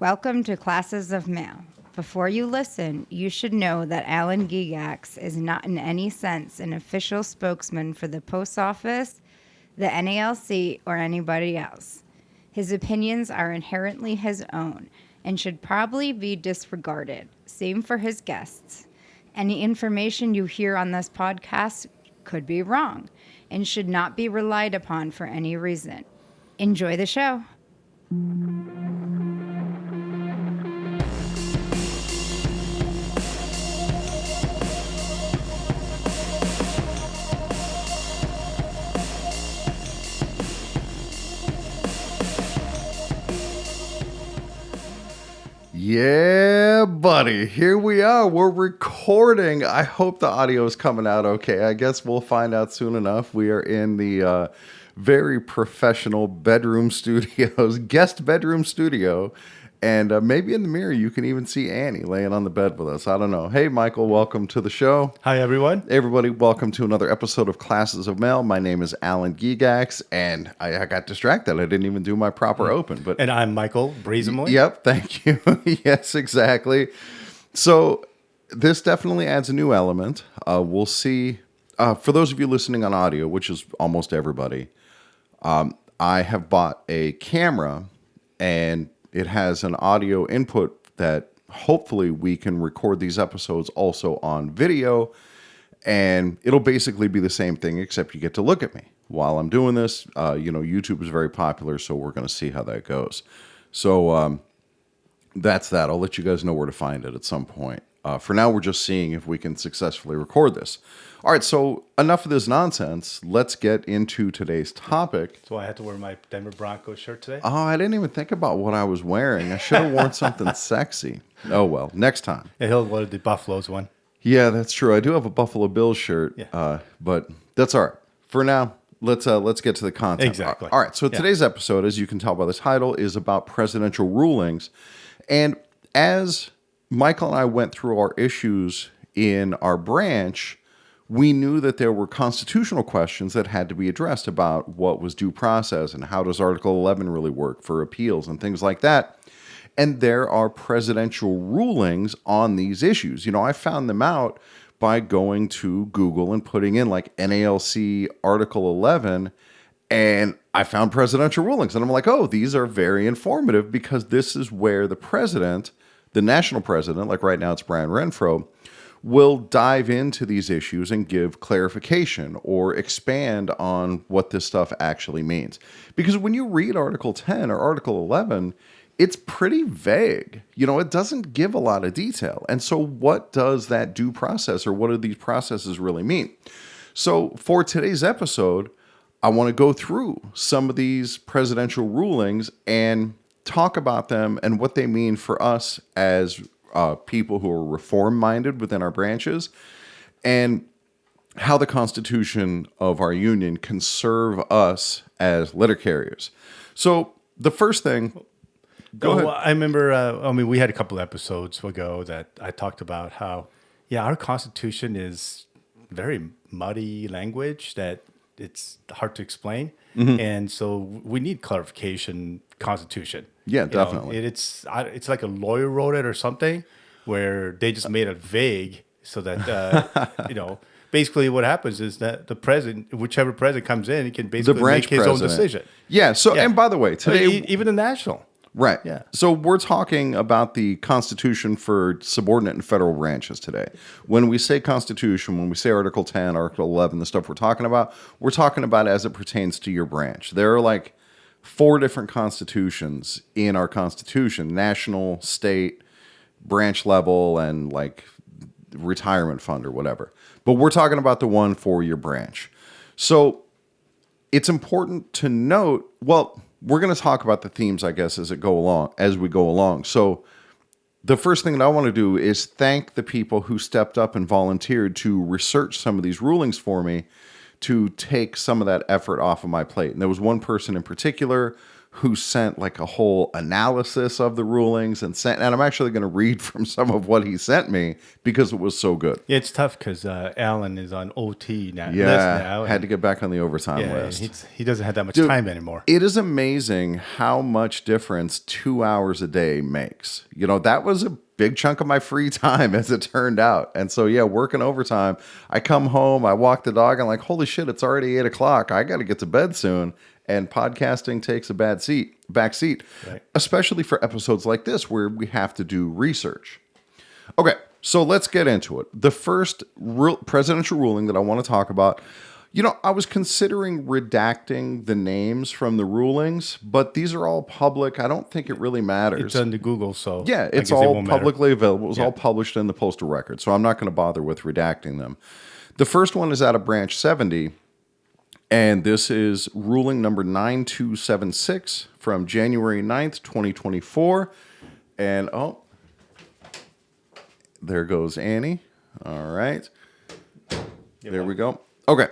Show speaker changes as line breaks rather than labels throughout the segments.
Welcome to Classes of Mail. Before you listen, you should know that Alan Gigax is not in any sense an official spokesman for the post office, the NALC, or anybody else. His opinions are inherently his own and should probably be disregarded. Same for his guests. Any information you hear on this podcast could be wrong and should not be relied upon for any reason. Enjoy the show.
Yeah, buddy. Here we are. We're recording. I hope the audio is coming out okay. I guess we'll find out soon enough. We are in the very professional bedroom studios, guest bedroom studio. And maybe in the mirror, you can even see Annie laying on the bed with us. I don't know. Hey, Michael, welcome to the show.
Hi, everyone.
Everybody, welcome to another episode of Classes of Mail. My name is Alan Gigax, and I got distracted. I didn't even do my proper open.
And I'm Michael Brazenmoy.
Yep, thank you. Yes, exactly. So this definitely adds a new element. We'll see. For those of you listening on audio, which is almost everybody, I have bought a camera, and it has an audio input that hopefully we can record these episodes also on video. And it'll basically be the same thing, except you get to look at me while I'm doing this. YouTube is very popular, so we're going to see how that goes. So that's that. I'll let you guys know where to find it at some point. For now, we're just seeing if we can successfully record this. All right, so enough of this nonsense. Let's get into today's topic.
So I had to wear my Denver Broncos shirt today?
Oh, I didn't even think about what I was wearing. I should have worn something sexy. Oh, well, next time.
Yeah, he'll wear the Buffaloes one.
Yeah, that's true. I do have a Buffalo Bills shirt, but that's all right. For now, let's get to the content.
Exactly.
All right, so today's episode, as you can tell by the title, is about presidential rulings. And as Michael and I went through our issues in our branch, we knew that there were constitutional questions that had to be addressed about what was due process and how does Article 11 really work for appeals and things like that. And there are presidential rulings on these issues. You know, I found them out by going to Google and putting in like NALC Article 11, and I found presidential rulings. And I'm like, oh, these are very informative because this is where the president, the national president, like right now it's Brian Renfro, will dive into these issues and give clarification or expand on what this stuff actually means. Because when you read Article 10 or Article 11, it's pretty vague. You know, it doesn't give a lot of detail. And so what does that due process or what do these processes really mean? So for today's episode, I want to go through some of these presidential rulings and talk about them and what they mean for us as people who are reform-minded within our branches, and how the Constitution of our union can serve us as letter carriers. So the first thing, go ahead.
I remember, we had a couple episodes ago that I talked about how, our Constitution is very muddy language that it's hard to explain. Mm-hmm. And so we need clarification Constitution.
Yeah, definitely.
It's like a lawyer wrote it or something where they just made it vague so that, basically what happens is that the president, whichever president comes in, he can basically make his own decision.
Yeah. So, and by the way, today,
even the national.
Right.
Yeah.
So we're talking about the Constitution for subordinate and federal branches today. When we say Constitution, when we say Article 10, Article 11, the stuff we're talking about as it pertains to your branch. There are like 4 different constitutions in our Constitution: national, state, branch level, and like retirement fund or whatever. But we're talking about the one for your branch. So it's important to note, well, we're going to talk about the themes, I guess, as we go along. So the first thing that I want to do is thank the people who stepped up and volunteered to research some of these rulings for me to take some of that effort off of my plate. And there was one person in particular who sent like a whole analysis of the rulings and I'm actually going to read from some of what he sent me because it was so good.
Yeah, it's tough because Alan is on OT now.
Yeah,
list now,
had to get back on the overtime
yeah,
list.
he doesn't have that much
Dude,
time anymore.
It is amazing how much difference 2 hours a day makes. You know, that was a big chunk of my free time as it turned out. And so, yeah, working overtime, I come home, I walk the dog, I'm like, holy shit, it's already 8 o'clock. I got to get to bed soon. And podcasting takes a back seat,
right.
Especially for episodes like this where we have to do research. Okay, so let's get into it. The first presidential ruling that I want to talk about, you know, I was considering redacting the names from the rulings, but these are all public. I don't think it really matters.
It's under Google, so
yeah,
I
it's
guess it
all
won't matter.
publicly available. It was all published in the postal record, so I'm not going to bother with redacting them. The first one is out of Branch 70, and this is ruling number 9276 from January 9th, 2024. And there goes Annie. All right. There we go. Okay.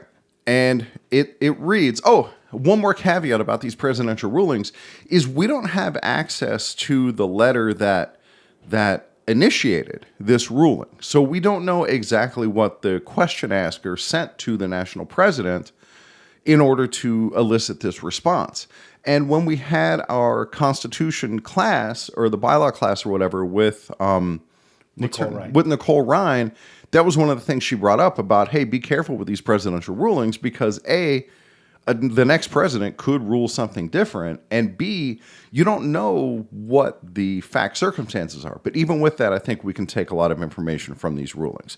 And it reads, one more caveat about these presidential rulings is we don't have access to the letter that initiated this ruling. So we don't know exactly what the question asker sent to the national president in order to elicit this response. And when we had our Constitution class or the bylaw class or whatever with Nicole Ryan, that was one of the things she brought up about, hey, be careful with these presidential rulings because the next president could rule something different, and B, you don't know what the fact circumstances are. But even with that, I think we can take a lot of information from these rulings.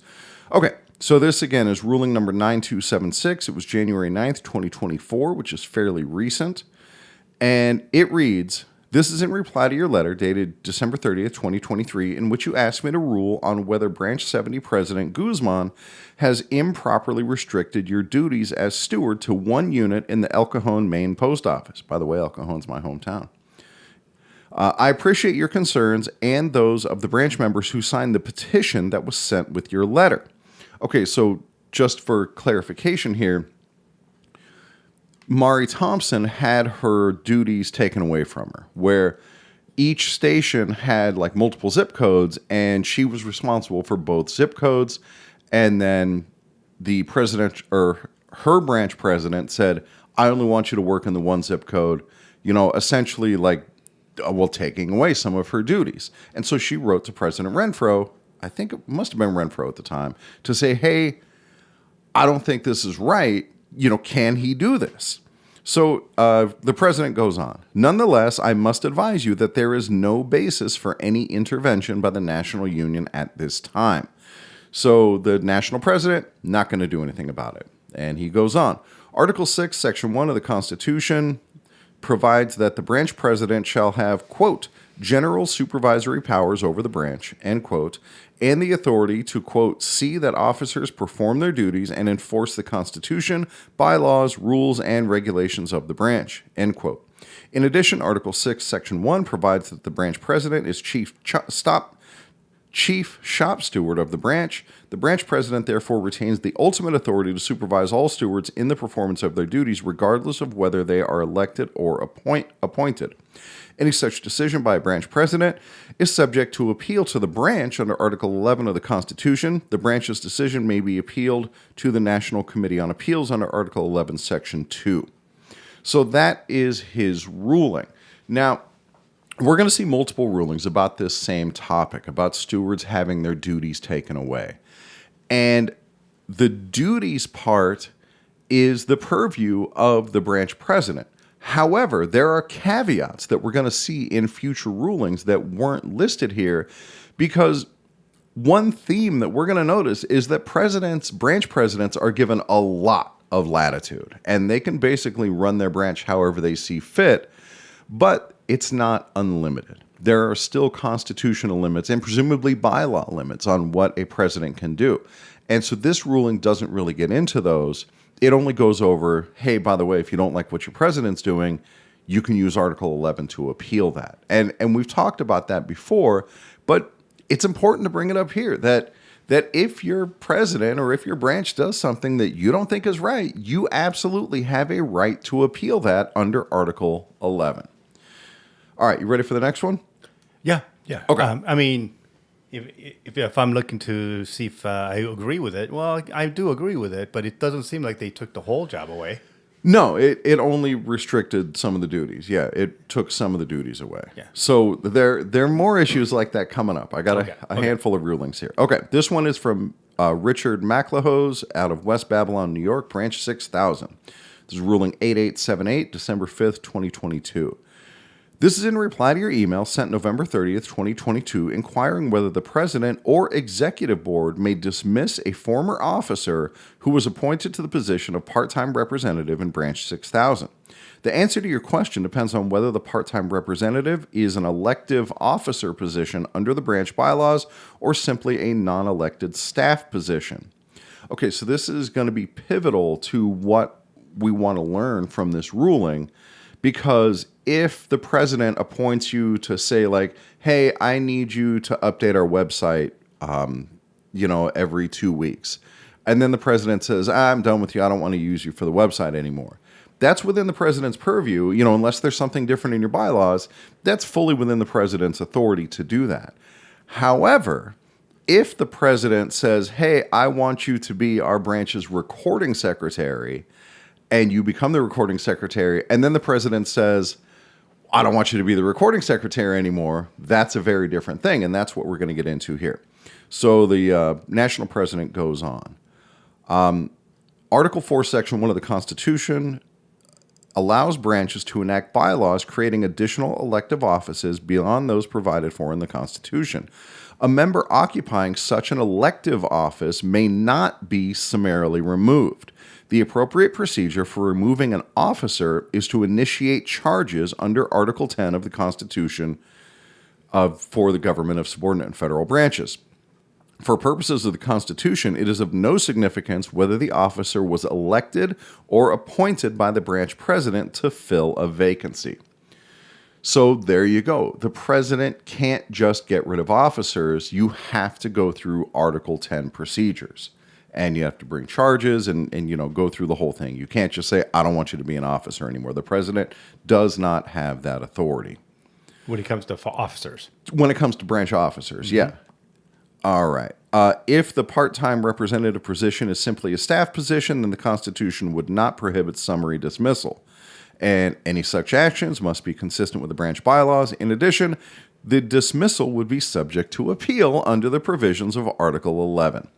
Okay, so this again is ruling number 9276. It was January 9th, 2024, which is fairly recent. And it reads, this is in reply to your letter dated December 30th, 2023, in which you asked me to rule on whether Branch 70 President Guzman has improperly restricted your duties as steward to one unit in the El Cajon, Maine post office. By the way, El Cajon's my hometown. I appreciate your concerns and those of the branch members who signed the petition that was sent with your letter. Okay, so just for clarification here, Mari Thompson had her duties taken away from her, where each station had like multiple zip codes, and she was responsible for both zip codes. And then the president or her branch president said, I only want you to work in the one zip code, you know, essentially like, taking away some of her duties. And so she wrote to President Renfro, I think it must have been Renfro at the time, to say, hey, I don't think this is right. You know, can he do this? So the president goes on. Nonetheless, I must advise you that there is no basis for any intervention by the National Union at this time. So the national president, not going to do anything about it. And he goes on. Article 6, Section 1 of the Constitution provides that the branch president shall have, quote, general supervisory powers over the branch, end quote, and the authority to, quote, see that officers perform their duties and enforce the Constitution, bylaws, rules, and regulations of the branch, end quote. In addition, Article 6, Section 1 provides that the branch president is chief shop steward of the branch. The branch president therefore retains the ultimate authority to supervise all stewards in the performance of their duties, regardless of whether they are elected or appointed. Any such decision by a branch president is subject to appeal to the branch under Article 11 of the Constitution. The branch's decision may be appealed to the National Committee on Appeals under Article 11, Section 2. So that is his ruling. Now, we're going to see multiple rulings about this same topic, about stewards having their duties taken away. And the duties part is the purview of the branch president. However, there are caveats that we're going to see in future rulings that weren't listed here, because one theme that we're going to notice is that branch presidents are given a lot of latitude, and they can basically run their branch however they see fit, but it's not unlimited. There are still constitutional limits and presumably bylaw limits on what a president can do. And so this ruling doesn't really get into those. It only goes over, hey, by the way, if you don't like what your president's doing, you can use Article 11 to appeal that. And we've talked about that before, but it's important to bring it up here that if your president or if your branch does something that you don't think is right, you absolutely have a right to appeal that under Article 11. All right, you ready for the next one?
Yeah, yeah.
Okay.
I mean, if I'm looking to see if I agree with it, well, I do agree with it, but it doesn't seem like they took the whole job away.
No, it only restricted some of the duties. Yeah, it took some of the duties away.
Yeah.
So there are more issues like that coming up. I got
Okay,
a
okay.
handful of rulings here. Okay, this one is from Richard McLehose out of West Babylon, New York, Branch 6000. This is ruling 8878, December 5th, 2022. This is in reply to your email sent November 30th, 2022, inquiring whether the president or executive board may dismiss a former officer who was appointed to the position of part-time representative in Branch 6000. The answer to your question depends on whether the part-time representative is an elective officer position under the branch bylaws or simply a non-elected staff position. Okay, so this is going to be pivotal to what we want to learn from this ruling, because if the president appoints you to say, like, hey, I need you to update our website, every 2 weeks, and then the president says, I'm done with you, I don't want to use you for the website anymore. That's within the president's purview, unless there's something different in your bylaws, that's fully within the president's authority to do that. However, if the president says, hey, I want you to be our branch's recording secretary, and you become the recording secretary, and then the president says, I don't want you to be the recording secretary anymore, that's a very different thing, and that's what we're going to get into here. So the national president goes on. Article 4, Section 1 of the Constitution allows branches to enact bylaws creating additional elective offices beyond those provided for in the Constitution. A member occupying such an elective office may not be summarily removed. The appropriate procedure for removing an officer is to initiate charges under Article 10 of the Constitution for the government of subordinate and federal branches. For purposes of the Constitution, it is of no significance whether the officer was elected or appointed by the branch president to fill a vacancy. So there you go. The president can't just get rid of officers. You have to go through Article 10 procedures. And you have to bring charges and go through the whole thing. You can't just say, I don't want you to be an officer anymore. The president does not have that authority.
When it comes to officers.
When it comes to branch officers, yeah. All right. If the part-time representative position is simply a staff position, then the Constitution would not prohibit summary dismissal. And any such actions must be consistent with the branch bylaws. In addition, the dismissal would be subject to appeal under the provisions of Article 11.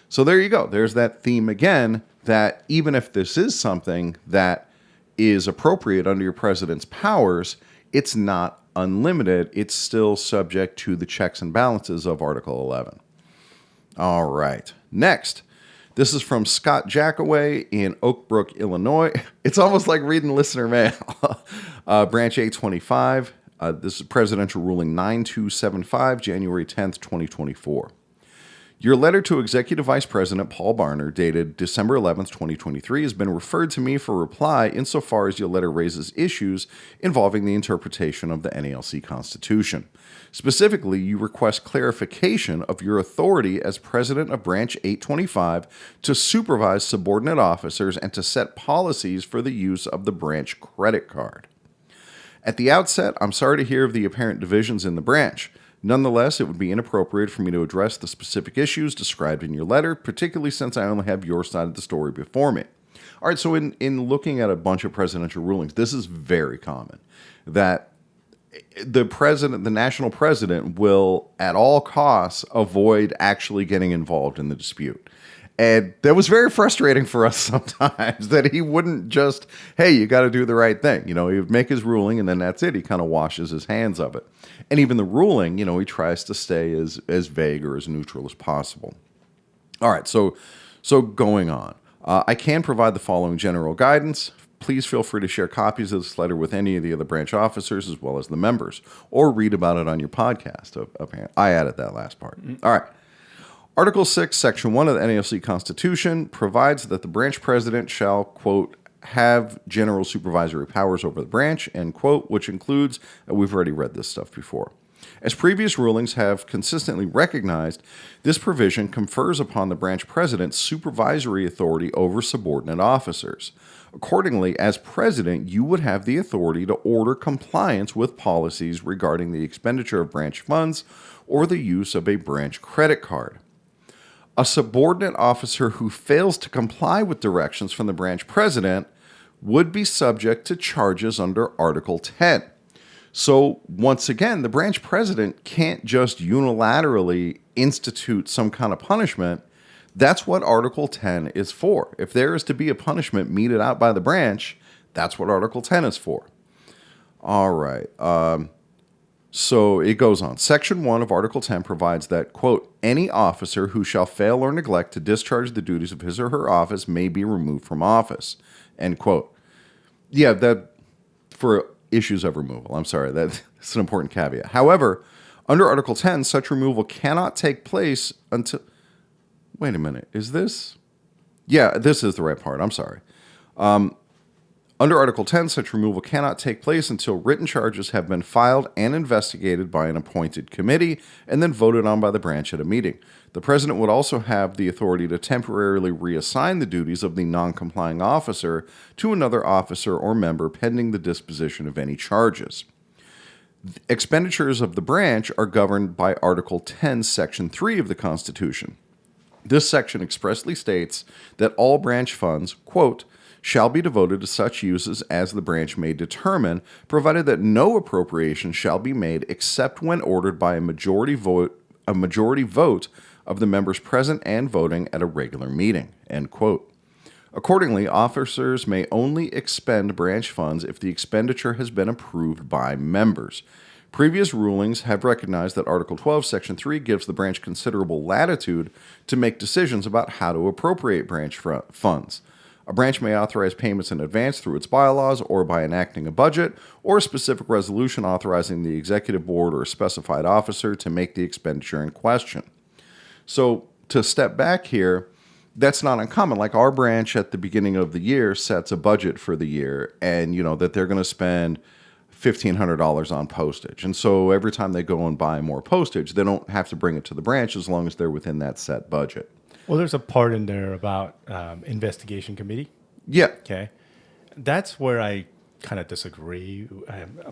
So there you go. There's that theme again, that even if this is something that is appropriate under your president's powers, it's not unlimited. It's still subject to the checks and balances of Article 11. All right. Next, this is from Scott Jackaway in Oak Brook, Illinois. It's almost like reading listener mail. Branch 825. This is Presidential Ruling 9275, January 10th, 2024. Your letter to Executive Vice President Paul Barner, dated December 11th, 2023, has been referred to me for reply insofar as your letter raises issues involving the interpretation of the NALC Constitution. Specifically, you request clarification of your authority as President of Branch 825 to supervise subordinate officers and to set policies for the use of the branch credit card. At the outset, I'm sorry to hear of the apparent divisions in the branch. Nonetheless, it would be inappropriate for me to address the specific issues described in your letter, particularly since I only have your side of the story before me. All right, so in looking at a bunch of presidential rulings, this is very common, that the national president will at all costs avoid actually getting involved in the dispute. And that was very frustrating for us sometimes, that he wouldn't just, hey, you got to do the right thing. He would make his ruling and then that's it. He kind of washes his hands of it. And even the ruling, he tries to stay as vague or as neutral as possible. All right, so going on. I can provide the following general guidance. Please feel free to share copies of this letter with any of the other branch officers as well as the members, or read about it on your podcast. I added that last part. All right. Article 6, Section 1 of the NALC Constitution provides that the branch president shall, quote, have general supervisory powers over the branch, end quote, which includes, we've already read this stuff before. As previous rulings have consistently recognized, this provision confers upon the branch president supervisory authority over subordinate officers. Accordingly, as president, you would have the authority to order compliance with policies regarding the expenditure of branch funds or the use of a branch credit card. A subordinate officer who fails to comply with directions from the branch president would be subject to charges under Article 10. So, once again, the branch president can't just unilaterally institute some kind of punishment. That's what Article 10 is for. If there is to be a punishment meted out by the branch, that's what Article 10 is for. All right. So it goes on. Section 1 of Article 10 provides that, quote, any officer who shall fail or neglect to discharge the duties of his or her office may be removed from office, end quote. Yeah, that for issues of removal. I'm sorry, that's an important caveat. However, under Article 10, such removal cannot take place until... Wait a minute, is this? Yeah, this is the right part. I'm sorry. Under Article 10, such removal cannot take place until written charges have been filed and investigated by an appointed committee and then voted on by the branch at a meeting. The president would also have the authority to temporarily reassign the duties of the non-complying officer to another officer or member pending the disposition of any charges. Expenditures of the branch are governed by Article 10, Section 3 of the Constitution. This section expressly states that all branch funds, quote, shall be devoted to such uses as the branch may determine, provided that no appropriation shall be made except when ordered by a majority vote of the members present and voting at a regular meeting, end quote. Accordingly, officers may only expend branch funds if the expenditure has been approved by members. Previous rulings have recognized that Article 12, Section 3 gives the branch considerable latitude to make decisions about how to appropriate branch funds. A branch may authorize payments in advance through its bylaws or by enacting a budget or a specific resolution authorizing the executive board or a specified officer to make the expenditure in question. So, to step back here, that's not uncommon. Like our branch at the beginning of the year sets a budget for the year and, you know, that they're going to spend $1,500 on postage. And so every time they go and buy more postage, they don't have to bring it to the branch as long as they're within that set budget.
Well, there's a part in there about investigation committee.
Yeah.
Okay. That's where I kind of disagree,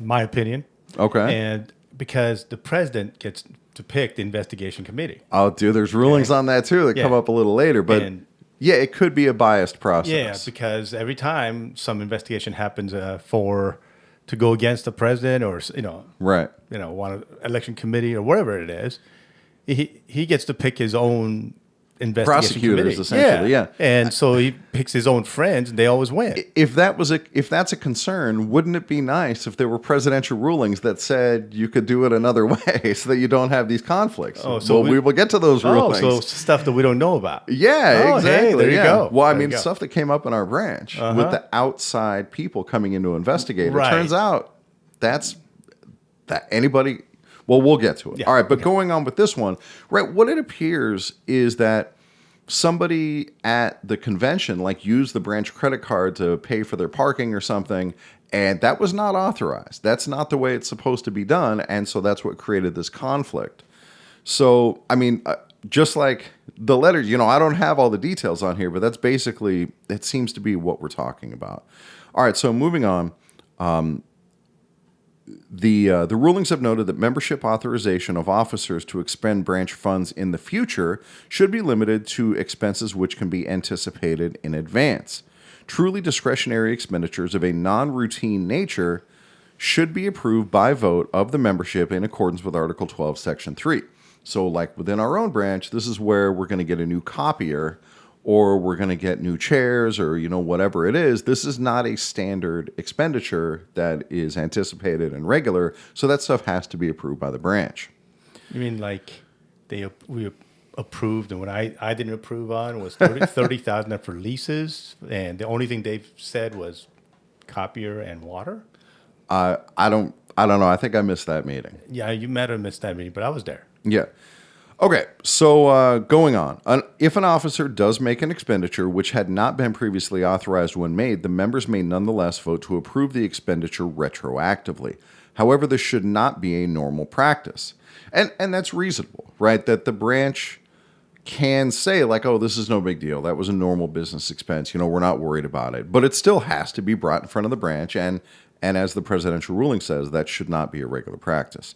my opinion.
Okay.
And because the president gets to pick the investigation committee.
Oh, dude, there's rulings on that too that come up a little later. But yeah, it could be a biased process.
Yeah, because every time some investigation happens to go against the president or,
right,
one election committee or whatever it is, he gets to pick his own investigation
prosecutors
committee.
Essentially, yeah.
And so he picks his own friends, and they always win.
If that's a concern, wouldn't it be nice if there were presidential rulings that said you could do it another way so that you don't have these conflicts?
Oh, so
we will get to those rulings.
So stuff that we don't know about.
Yeah, exactly.
Hey, there you go.
Well, I
there
mean, stuff that came up in our branch with the outside people coming in to investigate. It turns out that anybody. Well, we'll get to it.
Yeah,
all right, but going on with this one, right, what it appears is that somebody at the convention used the branch credit card to pay for their parking or something, and that was not authorized. That's not the way it's supposed to be done, and so that's what created this conflict. So, I mean, just like the letters, I don't have all the details on here, but that's basically, it seems to be what we're talking about. All right, so moving on. The rulings have noted that membership authorization of officers to expend branch funds in the future should be limited to expenses which can be anticipated in advance. Truly discretionary expenditures of a non-routine nature should be approved by vote of the membership in accordance with Article 12, Section 3. So like within our own branch, this is where we're going to get a new copier or we're going to get new chairs or, whatever it is. This is not a standard expenditure that is anticipated and regular. So that stuff has to be approved by the branch.
You mean we approved, and what I didn't approve on was $30,000 for leases, and the only thing they've said was copier and water?
I don't know. I think I missed that meeting.
Yeah, you might have missed that meeting, but I was there.
Yeah. Okay, so going on. If an officer does make an expenditure which had not been previously authorized when made, the members may nonetheless vote to approve the expenditure retroactively. However, this should not be a normal practice. And that's reasonable, right? That the branch can say like, oh, this is no big deal. That was a normal business expense. We're not worried about it. But it still has to be brought in front of the branch. And as the presidential ruling says, that should not be a regular practice.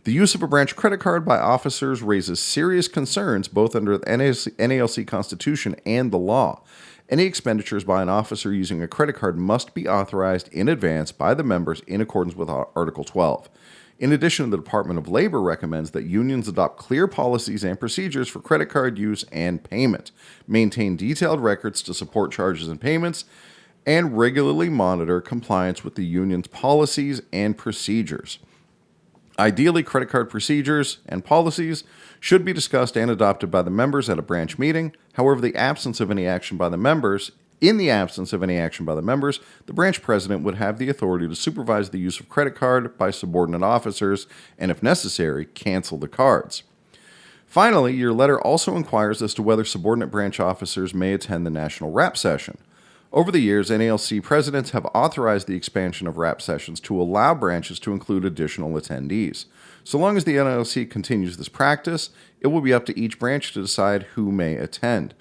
The use of a branch credit card by officers raises serious concerns both under the NALC Constitution and the law. Any expenditures by an officer using a credit card must be authorized in advance by the members in accordance with Article 12. In addition, the Department of Labor recommends that unions adopt clear policies and procedures for credit card use and payment, maintain detailed records to support charges and payments, and regularly monitor compliance with the union's policies and procedures. Ideally, credit card procedures and policies should be discussed and adopted by the members at a branch meeting. However, in the absence of any action by the members, the branch president would have the authority to supervise the use of credit card by subordinate officers and, if necessary, cancel the cards. Finally, your letter also inquires as to whether subordinate branch officers may attend the National Rap Session. Over the years, NALC presidents have authorized the expansion of rap sessions to allow branches to include additional attendees. So long as the NALC continues this practice, it will be up to each branch to decide who may attend.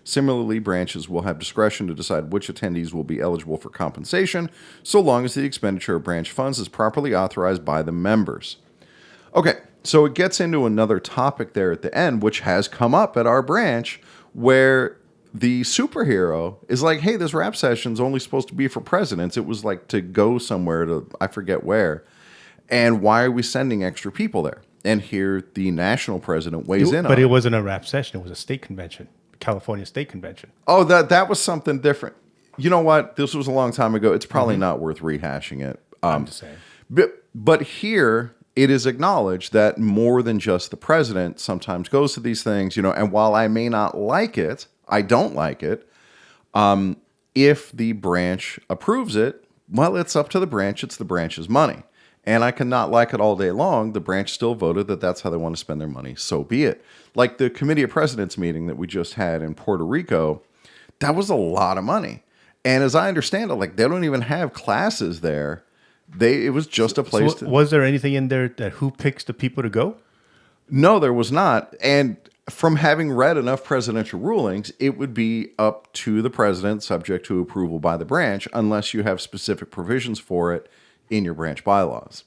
Similarly, branches will have discretion to decide which attendees will be eligible for compensation, so long as the expenditure of branch funds is properly authorized by the members. Okay, so it gets into another topic there at the end, which has come up at our branch, where the superhero is like, hey, this rap session's only supposed to be for presidents. It was like to go somewhere to, I forget where. And why are we sending extra people there? And here the national president weighs in on it.
But it wasn't a rap session. It was a state convention, California State Convention.
Oh, that was something different. You know what? This was a long time ago. It's probably not worth rehashing it.
I'm just saying.
But here it is acknowledged that more than just the president sometimes goes to these things, and while I may not like it, I don't like it. If the branch approves it, well, it's up to the branch. It's the branch's money. And I cannot like it all day long. The branch still voted that that's how they want to spend their money. So be it. Like the Committee of Presidents meeting that we just had in Puerto Rico, that was a lot of money. And as I understand it, like they don't even have classes there. It was just a place to...
Was there anything in there that who picks the people to go?
No, there was not. And from having read enough presidential rulings, it would be up to the president, subject to approval by the branch, unless you have specific provisions for it in your branch bylaws.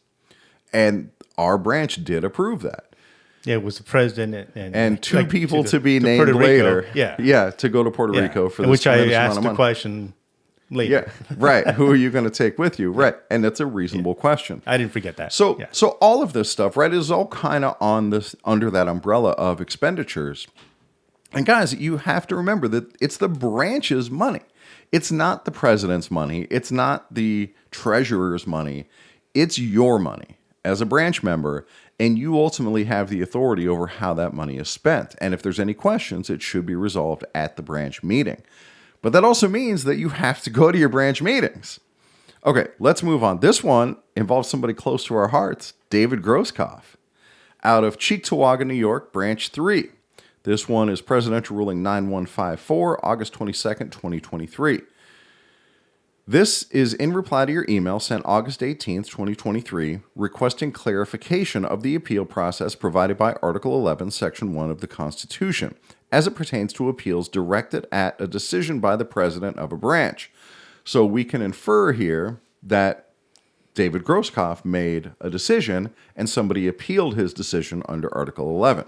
And our branch did approve that.
Yeah, it was the president
and two people to be named later. Yeah, to go to Puerto Rico for this
which I
tremendous
asked
amount of
the
money.
question later.
Yeah, right. Who are you going to take with you? Right. And that's a reasonable question.
I didn't forget that.
So all of this stuff, right, is all kind of on this under that umbrella of expenditures. And guys, you have to remember that it's the branch's money. It's not the president's money. It's not the treasurer's money. It's your money as a branch member, and you ultimately have the authority over how that money is spent. And if there's any questions, it should be resolved at the branch meeting. But that also means that you have to go to your branch meetings. Okay, let's move on. This one involves somebody close to our hearts, David Grosskopf, out of Cheektowaga, New York, Branch 3. This one is Presidential Ruling 9154, August 22nd, 2023. This is in reply to your email sent August 18th, 2023, requesting clarification of the appeal process provided by Article 11, Section 1 of the Constitution, as it pertains to appeals directed at a decision by the president of a branch. So we can infer here that David Grosskopf made a decision and somebody appealed his decision under Article 11.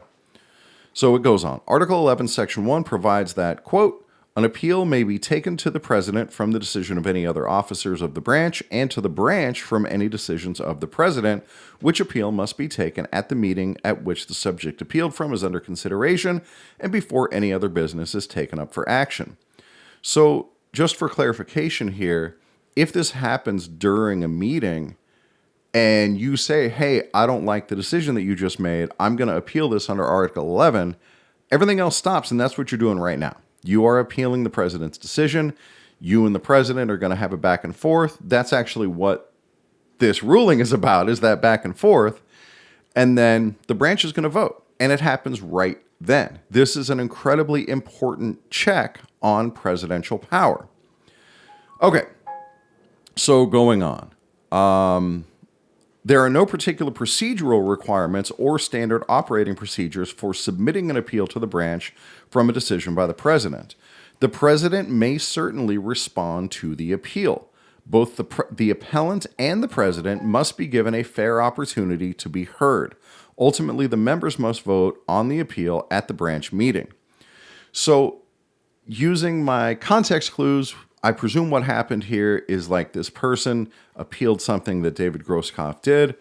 So it goes on. Article 11, Section 1 provides that, quote, an appeal may be taken to the president from the decision of any other officers of the branch and to the branch from any decisions of the president, which appeal must be taken at the meeting at which the subject appealed from is under consideration and before any other business is taken up for action. So just for clarification here, if this happens during a meeting and you say, hey, I don't like the decision that you just made, I'm going to appeal this under Article 11, everything else stops, and that's what you're doing right now. You are appealing the president's decision. You and the president are going to have a back and forth. That's actually what this ruling is about, is that back and forth. And then the branch is going to vote. And it happens right then. This is an incredibly important check on presidential power. Okay. So going on. There are no particular procedural requirements or standard operating procedures for submitting an appeal to the branch from a decision by the president. The president may certainly respond to the appeal. Both the appellant and the president must be given a fair opportunity to be heard. Ultimately, the members must vote on the appeal at the branch meeting. So, using my context clues, I presume what happened here is like this person appealed something that David Grosskopf did,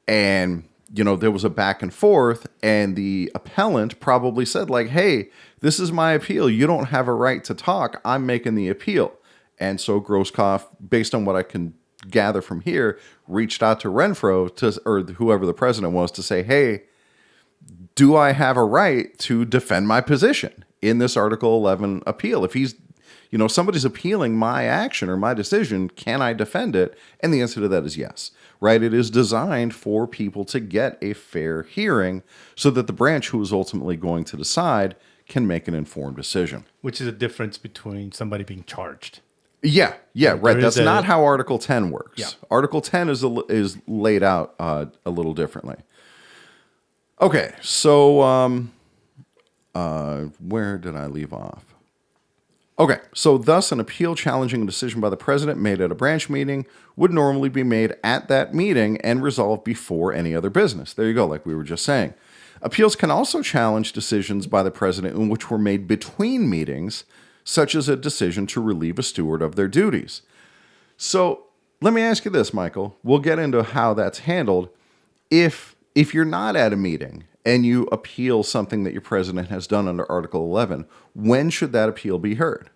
and there was a back and forth, and the appellant probably said like, "Hey, this is my appeal. You don't have a right to talk. I'm making the appeal." And so Grosskopf, based on what I can gather from here, reached out to Renfro or whoever the president was to say, "Hey, do I have a right to defend my position in this Article 11 appeal? If somebody's appealing my action or my decision, can I defend it?" And the answer to that is yes, right? It is designed for people to get a fair hearing so that the branch who is ultimately going to decide can make an informed decision.
Which is a difference between somebody being charged.
Yeah, right. That's not how Article 10 works.
Yeah.
Article 10 is laid out a little differently. Okay, so where did I leave off? Okay, so thus an appeal challenging a decision by the president made at a branch meeting would normally be made at that meeting and resolved before any other business. There you go, like we were just saying. Appeals can also challenge decisions by the president in which were made between meetings, such as a decision to relieve a steward of their duties. So let me ask you this, Michael. We'll get into how that's handled. If you're not at a meeting and you appeal something that your president has done under Article 11, when should that appeal be heard?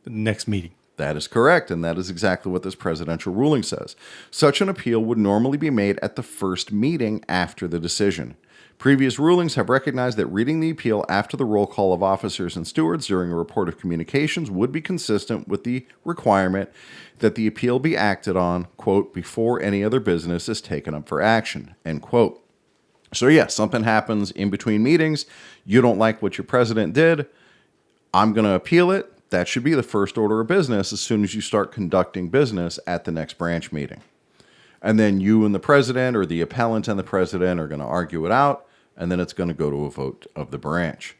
The next meeting.
That is correct, and that is exactly what this presidential ruling says. Such an appeal would normally be made at the first meeting after the decision. Previous rulings have recognized that reading the appeal after the roll call of officers and stewards during a report of communications would be consistent with the requirement that the appeal be acted on, quote, before any other business is taken up for action, end quote. So yes, something happens in between meetings. You don't like what your president did. I'm going to appeal it. That should be the first order of business as soon as you start conducting business at the next branch meeting. And then you and the president or the appellant and the president are going to argue it out, and then it's going to go to a vote of the branch.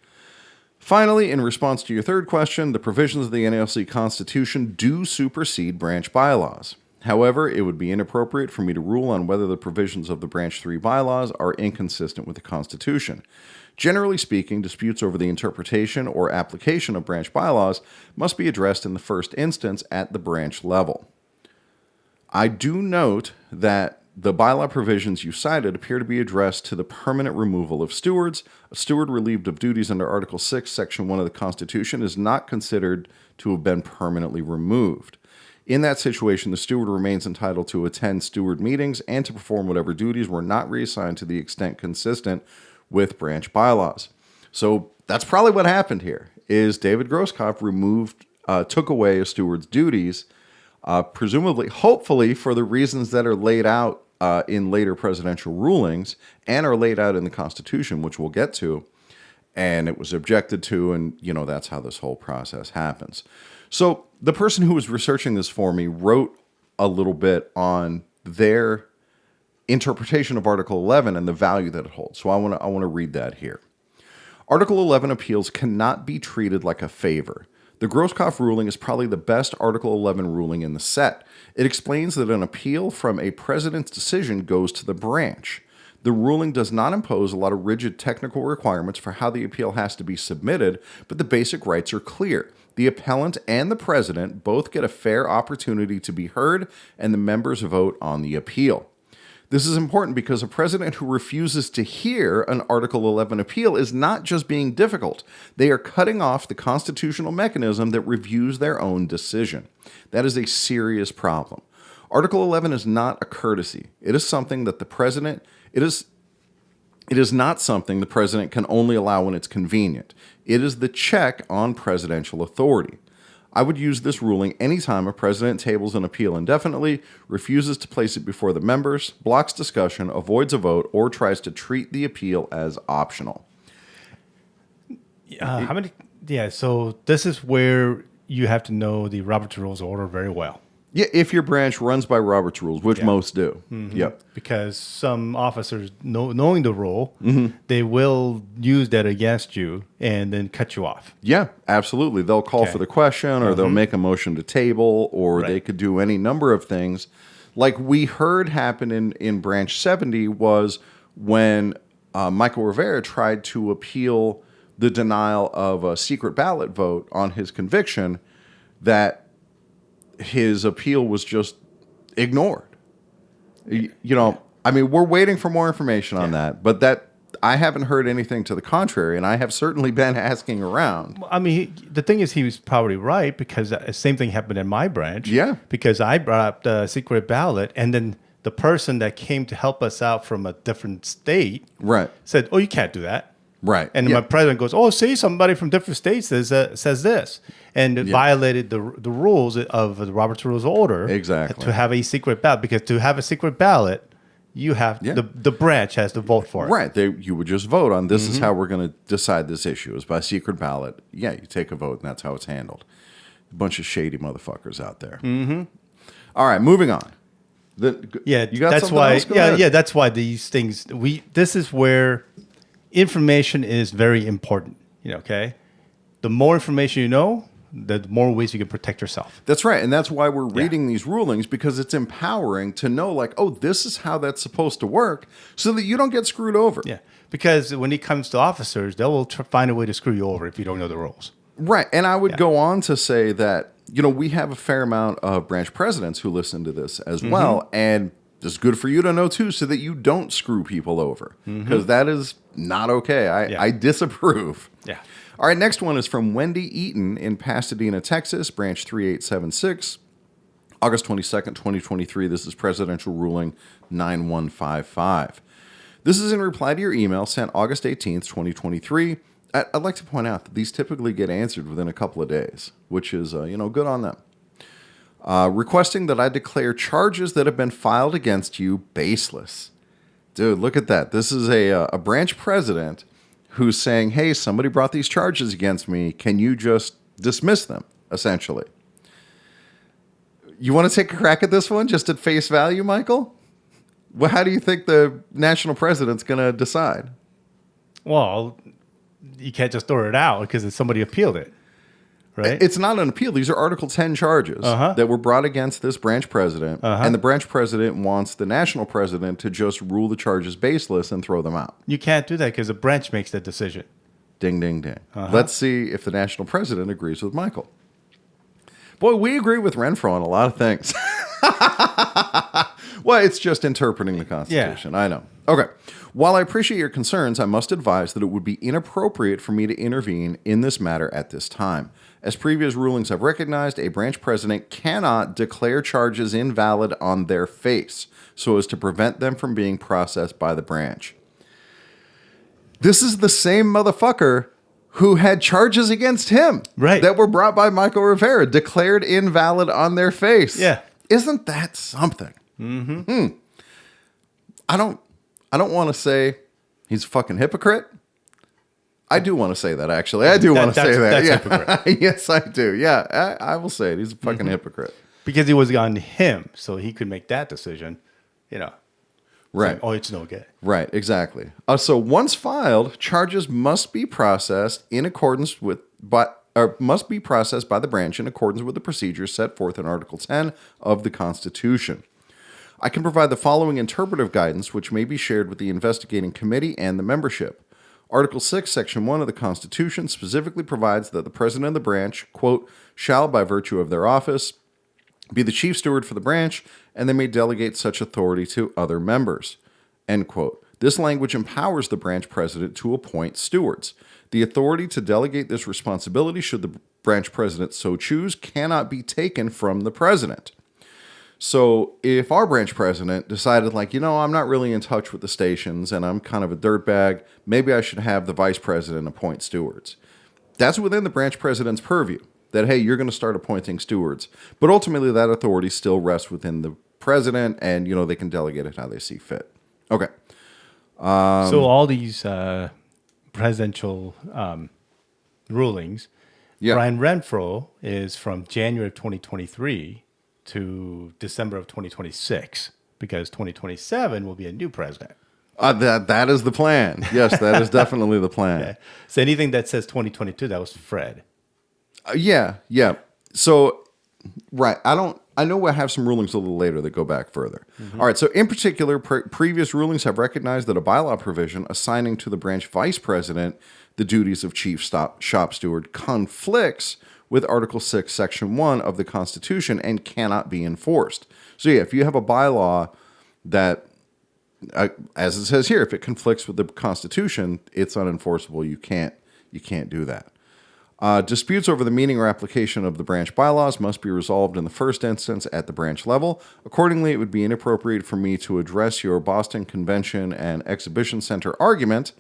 Finally, in response to your third question, the provisions of the NALC Constitution do supersede branch bylaws. However, it would be inappropriate for me to rule on whether the provisions of the Branch 3 bylaws are inconsistent with the Constitution. Generally speaking, disputes over the interpretation or application of branch bylaws must be addressed in the first instance at the branch level. I do note that the bylaw provisions you cited appear to be addressed to the permanent removal of stewards. A steward relieved of duties under Article 6, Section 1 of the Constitution is not considered to have been permanently removed. In that situation, the steward remains entitled to attend steward meetings and to perform whatever duties were not reassigned to the extent consistent with branch bylaws. So that's probably what happened here, is David Grosskopf took away a steward's duties, presumably, hopefully, for the reasons that are laid out in later presidential rulings and are laid out in the Constitution, which we'll get to. And it was objected to, and, that's how this whole process happens. So the person who was researching this for me wrote a little bit on their interpretation of Article 11 and the value that it holds. So I want to read that here. Article 11 appeals cannot be treated like a favor. The Grosskopf ruling is probably the best Article 11 ruling in the set. It explains that an appeal from a president's decision goes to the branch. The ruling does not impose a lot of rigid technical requirements for how the appeal has to be submitted, but the basic rights are clear. The appellant and the president both get a fair opportunity to be heard, and the members vote on the appeal. This is important because a president who refuses to hear an Article 11 appeal is not just being difficult. They are cutting off the constitutional mechanism that reviews their own decision. That is a serious problem. Article 11 is not a courtesy. It is something that it is not something the president can only allow when it's convenient. It is the check on presidential authority. I would use this ruling anytime a president tables an appeal indefinitely, refuses to place it before the members, blocks discussion, avoids a vote, or tries to treat the appeal as optional.
So this is where you have to know the Robert's Rules of Order very well.
Yeah, if your branch runs by Robert's rules, which
Yeah.
most do. Yep.
Because some officers, knowing the rule,
Mm-hmm.
they will use that against you and then cut you off.
Yeah, absolutely. They'll call
Okay.
for the question, or they'll make a motion to table, or they
Right.
could do any number of things. Like we heard happen in Branch 70 was when Michael Rivera tried to appeal the denial of a secret ballot vote on his conviction, that his appeal was just ignored. You know, I mean, we're waiting for more information on that, but that I haven't heard anything to the contrary, and I have certainly been asking around.
I mean, the thing is, he was probably right because the same thing happened in my branch.
Yeah.
Because I brought up the secret ballot, and then the person that came to help us out from a different state
Right.
said, "Oh, you can't do that."
Right.
And
Yeah.
my president goes, "Oh, see, somebody from different states says this," and it violated the rules of the Robert's Rules of Order.
Exactly.
To have a secret ballot, because to have a secret ballot, you have the branch has to vote for it.
Right. You would just vote on this is how we're going to decide this issue is by secret ballot. Yeah, you take a vote and that's how it's handled. A bunch of shady motherfuckers out there. Mm-hmm. All right, moving on.
Yeah,
you got
that's
something
why.
else? Go
Yeah,
ahead.
yeah, that's why these things. This is where information is very important. Okay, the more information you know, the more ways you can protect yourself.
That's right. And that's why we're reading these rulings, because it's empowering to know, like, oh, this is how that's supposed to work so that you don't get screwed over.
Yeah, because when it comes to officers, they will find a way to screw you over if you don't know the rules.
Right. And I would go on to say that, we have a fair amount of branch presidents who listen to this as well. And it's good for you to know, too, so that you don't screw people over, because that is not okay. I disapprove.
Yeah.
All right. Next one is from Wendy Eaton in Pasadena, Texas, branch 3876, August 22nd, 2023. This is Presidential Ruling 9155. This is in reply to your email sent August 18th, 2023. I'd like to point out that these typically get answered within a couple of days, which is, good on them. Requesting that I declare charges that have been filed against you baseless. Dude, look at that. This is a branch president who's saying, hey, somebody brought these charges against me. Can you just dismiss them, essentially? You want to take a crack at this one just at face value, Michael? Well, how do you think the national president's going to decide?
Well, you can't just throw it out because somebody appealed it, right?
It's not an appeal. These are Article 10 charges that were brought against this branch president. And the branch president wants the national president to just rule the charges baseless and throw them out.
You can't do that because the branch makes the decision.
Ding, ding, ding. Let's see if the national president agrees with Michael. Boy, we agree with Renfro on a lot of things. Well, it's just interpreting the Constitution. I know. Okay. While I appreciate your concerns, I must advise that it would be inappropriate for me to intervene in this matter at this time. As previous rulings have recognized, a branch president cannot declare charges invalid on their face so as to prevent them from being processed by the branch. This is the same motherfucker who had charges against him that were brought by Michael Rivera, declared invalid on their face.
Yeah.
Isn't that something? I don't want to say he's a fucking hypocrite. I do want to say that, actually. I do want to say that.
That's
Yeah.
hypocrite.
Yes, I do. Yeah, I will say it. He's a fucking hypocrite.
Because it was on him, so he could make that decision,
Right.
saying, oh, it's no good.
Right, exactly. So once filed, charges must be processed in accordance with, must be processed by the branch in accordance with the procedures set forth in Article 10 of the Constitution. I can provide the following interpretive guidance, which may be shared with the investigating committee and the membership. Article 6, Section 1 of the Constitution specifically provides that the president of the branch, quote, shall, by virtue of their office, be the chief steward for the branch, and they may delegate such authority to other members, end quote. This language empowers the branch president to appoint stewards. The authority to delegate this responsibility, should the branch president so choose, cannot be taken from the president. So if our branch president decided, like, I'm not really in touch with the stations and I'm kind of a dirtbag, maybe I should have the vice president appoint stewards. That's within the branch president's purview, that, hey, you're going to start appointing stewards. But ultimately, that authority still rests within the president and, they can delegate it how they see fit. Okay.
So all these presidential rulings,
Yeah.
Brian Renfro is from January of 2023 to December of 2026 because 2027 will be a new president.
That is the plan. Yes, that is definitely the plan.
Okay. So anything that says 2022, that was Fred.
Yeah. So, right. I know we'll have some rulings a little later that go back further. All right. So, in particular, previous rulings have recognized that a bylaw provision assigning to the branch vice president the duties of chief shop steward conflicts with Article 6, Section 1 of the Constitution and cannot be enforced. So, yeah, if you have a bylaw that, as it says here, if it conflicts with the Constitution, it's unenforceable. You can't do that. Disputes over the meaning or application of the branch bylaws must be resolved in the first instance at the branch level. Accordingly, it would be inappropriate for me to address your Boston Convention and Exhibition Center argument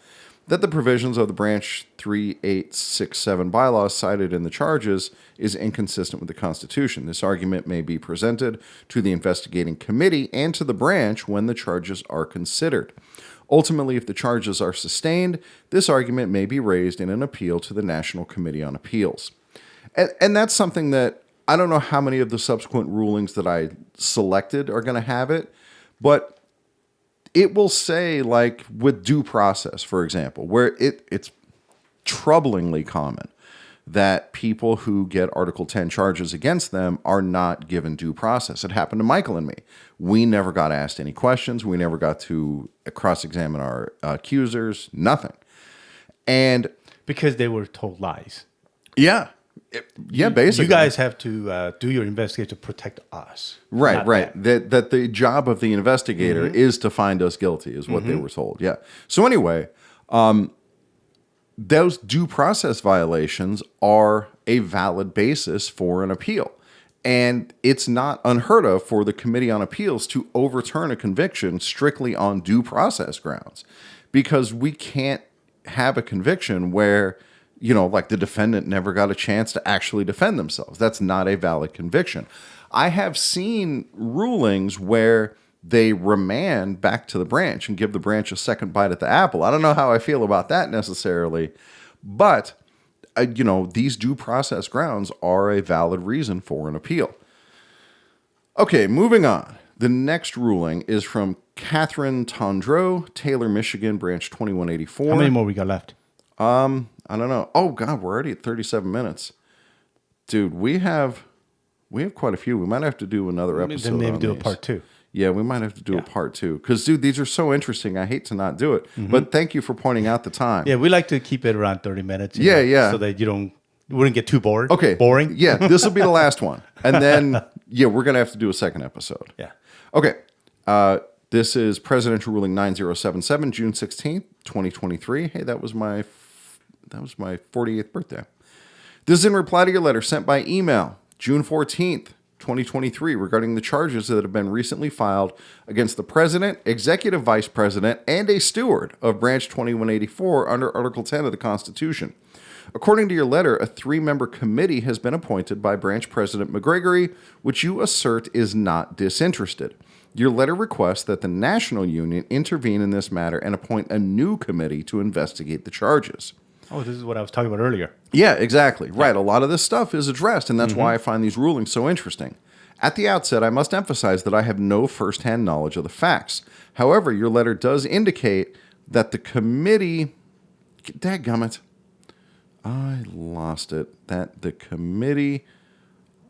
that the provisions of the branch 3867 bylaws cited in the charges is inconsistent with the Constitution. This argument may be presented to the investigating committee and to the branch when the charges are considered. Ultimately, if the charges are sustained, this argument may be raised in an appeal to the National Committee on Appeals. And that's something that I don't know how many of the subsequent rulings that I selected are going to have it, but it will say, like with due process, for example, where it's troublingly common that people who get Article 10 charges against them are not given due process. It happened to Michael and me. We never got asked any questions. We never got to cross-examine our accusers, nothing. And
Because they were told lies.
yeah, basically.
You guys have to do your investigation to protect us.
Right,
not
right.
them.
That the job of the investigator is to find us guilty, is what they were told. Yeah. So anyway, those due process violations are a valid basis for an appeal. And it's not unheard of for the Committee on Appeals to overturn a conviction strictly on due process grounds, because we can't have a conviction where, like the defendant never got a chance to actually defend themselves. That's not a valid conviction. I have seen rulings where they remand back to the branch and give the branch a second bite at the apple. I don't know how I feel about that necessarily, but these due process grounds are a valid reason for an appeal. Okay, moving on. The next ruling is from Catherine Tondreau, Taylor, Michigan, Branch 2184.
How many more we got left?
I don't know. Oh God, we're already at 37 minutes. Dude, we have quite a few. We might have to do another episode.
Then maybe
on
do a
these.
part 2.
Yeah, we might have to do a part 2. Because, dude, these are so interesting. I hate to not do it. But thank you for pointing out the time.
Yeah, we like to keep it around 30 minutes.
Yeah.
So that you wouldn't get too bored.
Okay.
Boring.
Yeah, this will be the last one. And then, we're going to have to do a second episode.
Yeah.
Okay. This is Presidential Ruling 9077, June 16th, 2023. Hey, that was my 48th birthday. This is in reply to your letter sent by email, June 14th, 2023, regarding the charges that have been recently filed against the president, executive vice president, and a steward of Branch 2184 under Article 10 of the Constitution. According to your letter, a 3-member committee has been appointed by Branch President McGregory, which you assert is not disinterested. Your letter requests that the National Union intervene in this matter and appoint a new committee to investigate the charges.
Oh, this is what I was talking about earlier.
Yeah, exactly. Right. A lot of this stuff is addressed, and that's why I find these rulings so interesting. At the outset, I must emphasize that I have no firsthand knowledge of the facts. However, your letter does indicate that the committee... Dadgummit. I lost it. That the committee...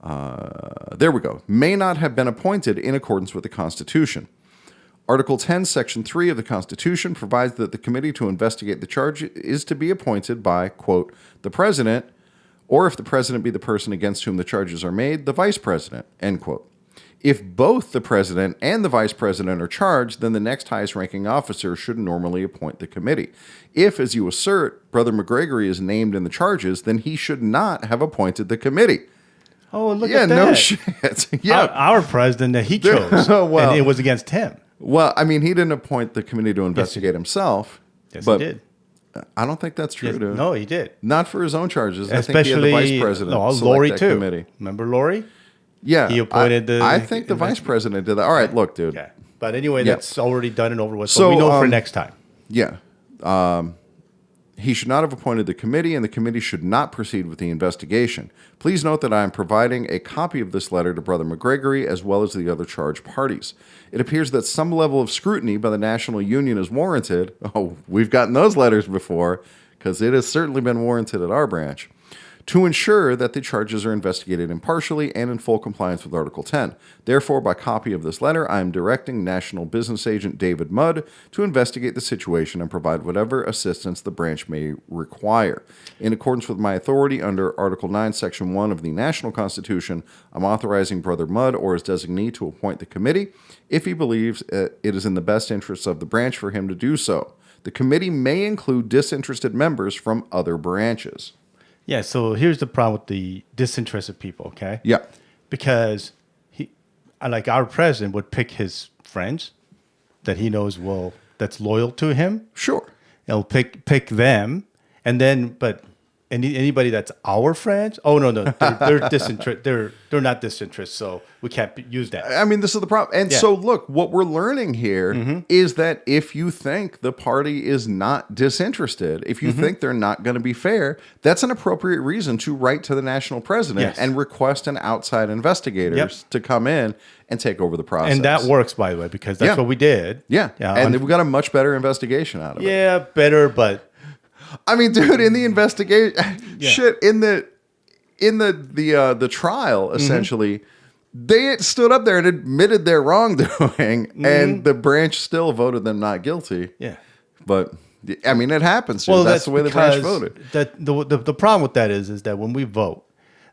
there we go. May not have been appointed in accordance with the Constitution. Article 10, Section 3 of the Constitution provides that the committee to investigate the charge is to be appointed by, quote, the president, or if the president be the person against whom the charges are made, the vice president, end quote. If both the president and the vice president are charged, then the next highest ranking officer should normally appoint the committee. If, as you assert, Brother McGregory is named in the charges, then he should not have appointed the committee.
Oh, look
Yeah,
at that.
no shit. Yeah.
Our president that he chose.
Well-
and it was against him.
Well, I mean, he didn't appoint the committee to investigate himself.
Yes,
but
he did.
I don't think that's true,
Yes,
dude.
no, he did.
Not for his own charges. I think
Especially
he had the vice president select
Lori
that
too.
committee.
Remember Lori?
Yeah.
He appointed
I think the vice president did that. All right, look, dude.
Okay. But anyway,
Yeah.
that's already done and over with.
So,
So we know for next time.
Yeah. He should not have appointed the committee, and the committee should not proceed with the investigation. Please note that I am providing a copy of this letter to Brother McGregory as well as the other charged parties. It appears that some level of scrutiny by the National Union is warranted. Oh, we've gotten those letters before, because it has certainly been warranted at our branch, to ensure that the charges are investigated impartially and in full compliance with Article 10. Therefore, by copy of this letter, I am directing National Business Agent David Mudd to investigate the situation and provide whatever assistance the branch may require. In accordance with my authority under Article 9, Section 1 of the National Constitution, I'm authorizing Brother Mudd or his designee to appoint the committee if he believes it is in the best interests of the branch for him to do so. The committee may include disinterested members from other branches.
Yeah, so here's the problem with the disinterested people, okay?
Yeah.
Because like our president would pick his friends that he knows that's loyal to him.
Sure.
He'll pick them, and then anybody that's our friends, no, they're disinterested. They're not disinterested, so we can't use that.
I mean, this is the problem. And so, look, what we're learning here is that if you think the party is not disinterested, if you think they're not going to be fair, that's an appropriate reason to write to the national president and request an outside investigators to come in and take over the process.
And that works, by the way, because that's what we did.
Yeah. And we got a much better investigation out of it.
Yeah, better, but
I mean, dude, in the investigation, in the trial, essentially, they stood up there and admitted their wrongdoing, and the branch still voted them not guilty.
Yeah,
but I mean, it happens. Well, that's the way the branch voted.
The problem with that is that when we vote,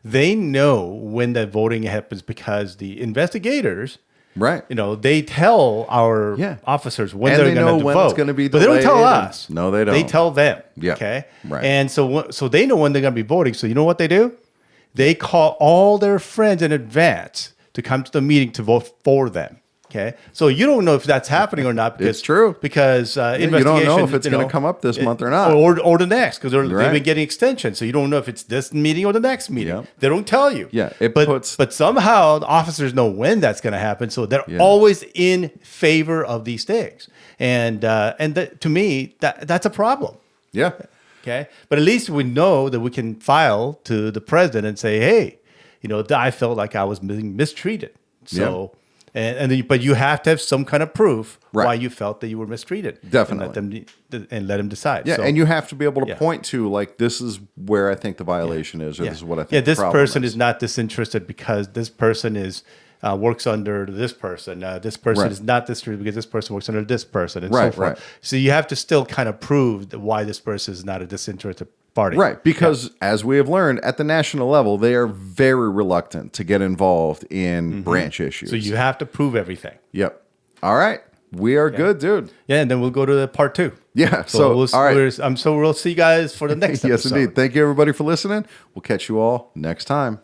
they know when that voting happens because the investigators.
Right.
They tell our officers when they're going to vote.
It's going to be
but they don't tell us.
No, they don't.
They tell them.
Yeah.
Okay.
Right.
And so they know when they're going to be voting. So you know what they do? They call all their friends in advance to come to the meeting to vote for them. Okay. So you don't know if that's happening or not. Because,
it's true.
Because
you don't know if it's going to come up this month or not.
Or the next, because they've been getting extensions. So you don't know if it's this meeting or the next meeting.
Yep.
They don't tell you.
Yeah.
But somehow the officers know when that's going to happen. So they're always in favor of these things. And to me, that's a problem.
Yeah.
Okay. But at least we know that we can file to the president and say, hey, I felt like I was being mistreated. So. But you have to have some kind of proof why you felt that you were mistreated.
Definitely.
And let them decide.
Yeah, and you have to be able to point to, like, this is where I think the violation is, or this is what I think
this
the problem
person is not disinterested because this person works under this person. This person is not disinterested because this person works under this person, and so forth.
Right.
So you have to still kind of prove why this person is not a disinterested party.
Right, because as we have learned, at the national level, they are very reluctant to get involved in branch issues.
So you have to prove everything.
Yep. All right. We are good, dude.
Yeah, and then we'll go to the part 2.
Yeah.
So
all right.
We'll see you guys for the next episode.
Yes, indeed. Thank you, everybody, for listening. We'll catch you all next time.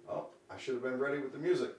Oh, I should have been ready with the music.